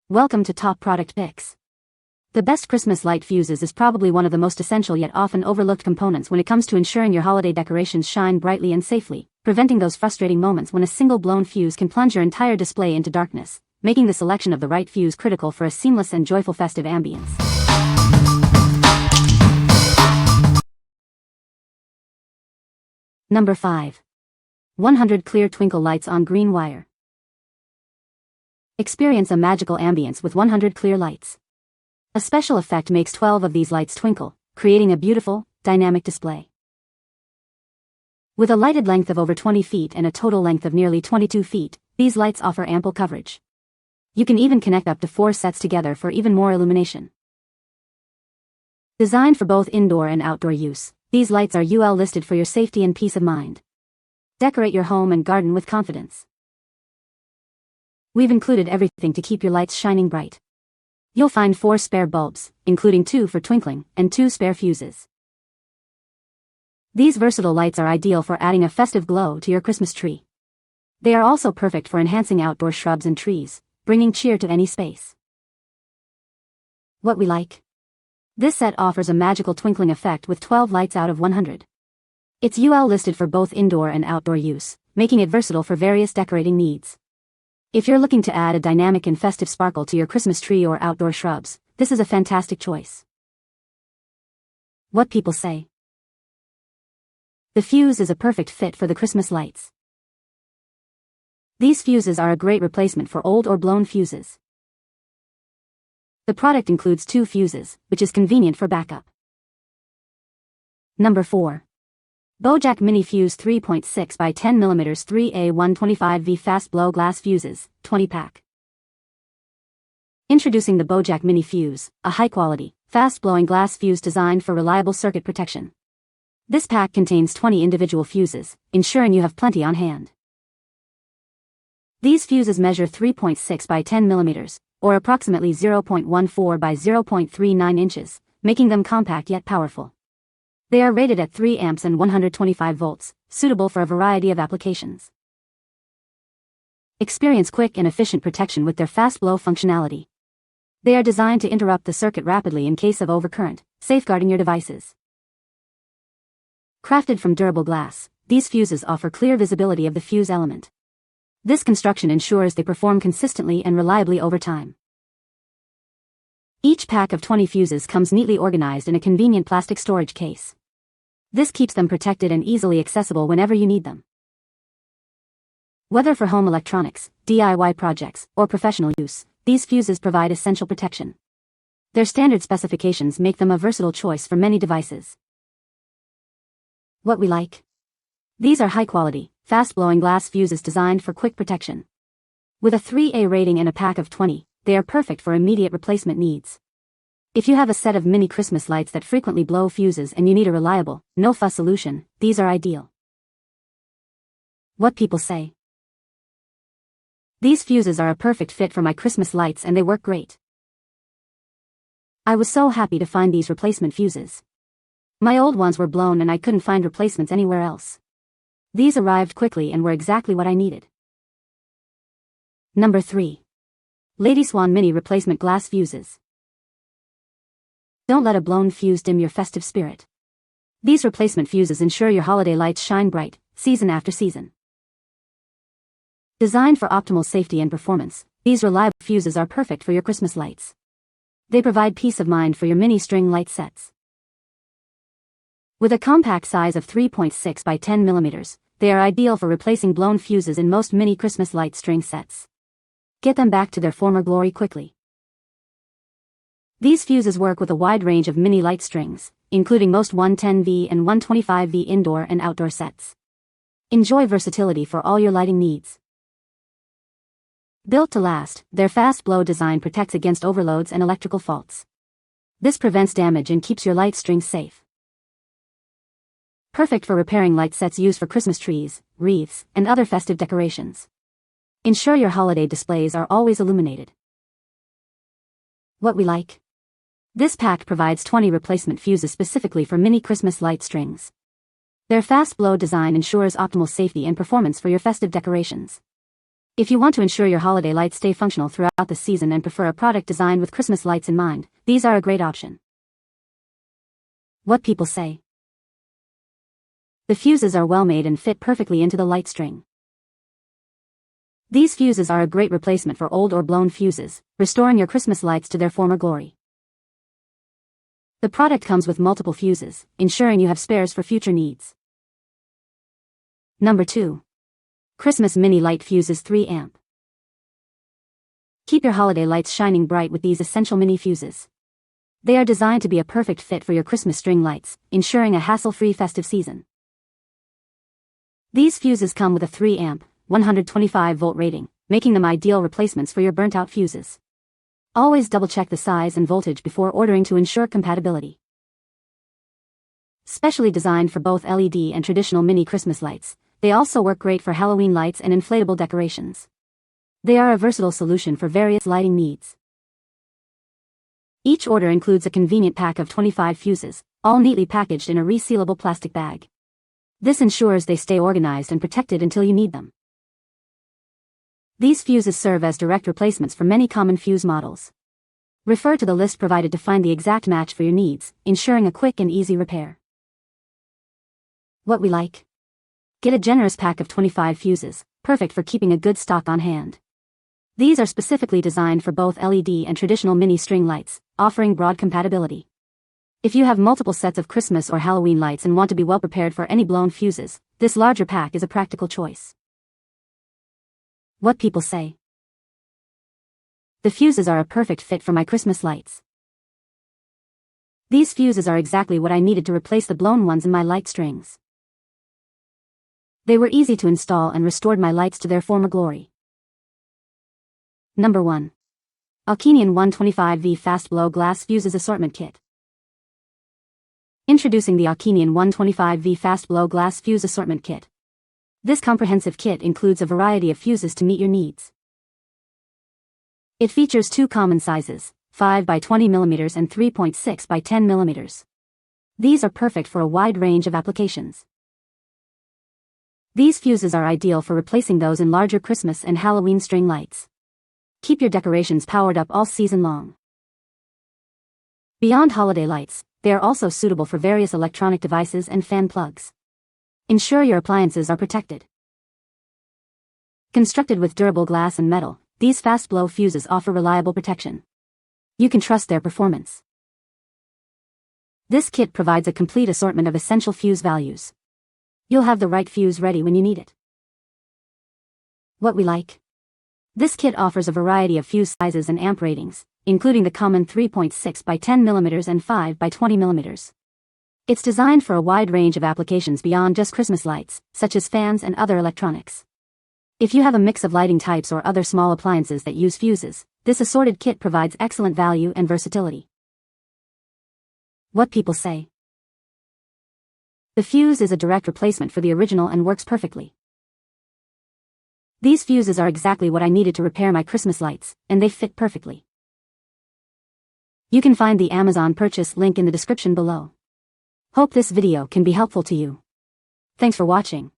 Welcome to Top Product Picks. The best Christmas light fuses is probably one of the most essential yet often overlooked components when it comes to ensuring your holiday decorations shine brightly and safely, preventing those frustrating moments when a single blown fuse can plunge your entire display into darkness, making the selection of the right fuse critical for a seamless and joyful festive ambience. Number 5. 100 Clear Twinkle Lights on Green Wire. Experience a magical ambience with 100 clear lights. A special effect makes 12 of these lights twinkle, creating a beautiful, dynamic display. With a lighted length of over 20 feet and a total length of nearly 22 feet, these lights offer ample coverage. You can even connect up to 4 sets together for even more illumination. Designed for both indoor and outdoor use, these lights are UL listed for your safety and peace of mind. Decorate your home and garden with confidence. We've included everything to keep your lights shining bright. You'll find 4 spare bulbs, including 2 for twinkling, and 2 spare fuses. These versatile lights are ideal for adding a festive glow to your Christmas tree. They are also perfect for enhancing outdoor shrubs and trees, bringing cheer to any space. What we like? This set offers a magical twinkling effect with 12 lights out of 100. It's UL listed for both indoor and outdoor use, making it versatile for various decorating needs. If you're looking to add a dynamic and festive sparkle to your Christmas tree or outdoor shrubs, this is a fantastic choice. What people say. The fuse is a perfect fit for the Christmas lights. These fuses are a great replacement for old or blown fuses. The product includes 2 fuses, which is convenient for backup. Number 4. BOJACK Mini Fuse 3.6 by 10 mm 3A125V Fast Blow Glass Fuses, 20 pack. Introducing the BOJACK Mini Fuse, a high-quality, fast-blowing glass fuse designed for reliable circuit protection. This pack contains 20 individual fuses, ensuring you have plenty on hand. These fuses measure 3.6 by 10 mm, or approximately 0.14 by 0.39 inches, making them compact yet powerful. They are rated at 3 amps and 125 volts, suitable for a variety of applications. Experience quick and efficient protection with their fast blow functionality. They are designed to interrupt the circuit rapidly in case of overcurrent, safeguarding your devices. Crafted from durable glass, these fuses offer clear visibility of the fuse element. This construction ensures they perform consistently and reliably over time. Each pack of 20 fuses comes neatly organized in a convenient plastic storage case. This keeps them protected and easily accessible whenever you need them. Whether for home electronics, DIY projects, or professional use, these fuses provide essential protection. Their standard specifications make them a versatile choice for many devices. What we like? These are high-quality, fast-blowing glass fuses designed for quick protection. With a 3A rating and a pack of 20, they are perfect for immediate replacement needs. If you have a set of mini Christmas lights that frequently blow fuses and you need a reliable, no-fuss solution, these are ideal. What people say. These fuses are a perfect fit for my Christmas lights and they work great. I was so happy to find these replacement fuses. My old ones were blown and I couldn't find replacements anywhere else. These arrived quickly and were exactly what I needed. Number 3. LadySwan Mini Replacement Glass Fuses. Don't let a blown fuse dim your festive spirit. These replacement fuses ensure your holiday lights shine bright, season after season. Designed for optimal safety and performance, these reliable fuses are perfect for your Christmas lights. They provide peace of mind for your mini string light sets. With a compact size of 3.6 by 10 mm, they are ideal for replacing blown fuses in most mini Christmas light string sets. Get them back to their former glory quickly. These fuses work with a wide range of mini light strings, including most 110V and 125V indoor and outdoor sets. Enjoy versatility for all your lighting needs. Built to last, their fast blow design protects against overloads and electrical faults. This prevents damage and keeps your light strings safe. Perfect for repairing light sets used for Christmas trees, wreaths, and other festive decorations. Ensure your holiday displays are always illuminated. What we like? This pack provides 20 replacement fuses specifically for mini Christmas light strings. Their fast blow design ensures optimal safety and performance for your festive decorations. If you want to ensure your holiday lights stay functional throughout the season and prefer a product designed with Christmas lights in mind, these are a great option. What people say. The fuses are well made and fit perfectly into the light string. These fuses are a great replacement for old or blown fuses, restoring your Christmas lights to their former glory. The product comes with multiple fuses, ensuring you have spares for future needs. Number 2. Christmas Mini Light Fuses 3 amp. Keep your holiday lights shining bright with these essential mini fuses. They are designed to be a perfect fit for your Christmas string lights, ensuring a hassle-free festive season. These fuses come with a 3 amp, 125 volt rating, making them ideal replacements for your burnt-out fuses. Always double-check the size and voltage before ordering to ensure compatibility. Specially designed for both LED and traditional mini Christmas lights, they also work great for Halloween lights and inflatable decorations. They are a versatile solution for various lighting needs. Each order includes a convenient pack of 25 fuses, all neatly packaged in a resealable plastic bag. This ensures they stay organized and protected until you need them. These fuses serve as direct replacements for many common fuse models. Refer to the list provided to find the exact match for your needs, ensuring a quick and easy repair. What we like. Get a generous pack of 25 fuses, perfect for keeping a good stock on hand. These are specifically designed for both LED and traditional mini string lights, offering broad compatibility. If you have multiple sets of Christmas or Halloween lights and want to be well prepared for any blown fuses, this larger pack is a practical choice. What people say. The fuses are a perfect fit for my Christmas lights. These fuses are exactly what I needed to replace the blown ones in my light strings. They were easy to install and restored my lights to their former glory. Number 1. AUKENIEN 125V Fast Blow Glass Fuses Assortment Kit. Introducing the AUKENIEN 125V Fast Blow Glass Fuse Assortment Kit. This comprehensive kit includes a variety of fuses to meet your needs. It features 2 common sizes, 5 by 20 mm and 3.6 by 10 mm. These are perfect for a wide range of applications. These fuses are ideal for replacing those in larger Christmas and Halloween string lights. Keep your decorations powered up all season long. Beyond holiday lights, they are also suitable for various electronic devices and fan plugs. Ensure your appliances are protected. Constructed with durable glass and metal, these fast blow fuses offer reliable protection. You can trust their performance. This kit provides a complete assortment of essential fuse values. You'll have the right fuse ready when you need it. What we like. This kit offers a variety of fuse sizes and amp ratings, including the common 3.6 by 10 mm and 5 by 20 mm. It's designed for a wide range of applications beyond just Christmas lights, such as fans and other electronics. If you have a mix of lighting types or other small appliances that use fuses, this assorted kit provides excellent value and versatility. What people say. The fuse is a direct replacement for the original and works perfectly. These fuses are exactly what I needed to repair my Christmas lights, and they fit perfectly. You can find the Amazon purchase link in the description below. Hope this video can be helpful to you. Thanks for watching.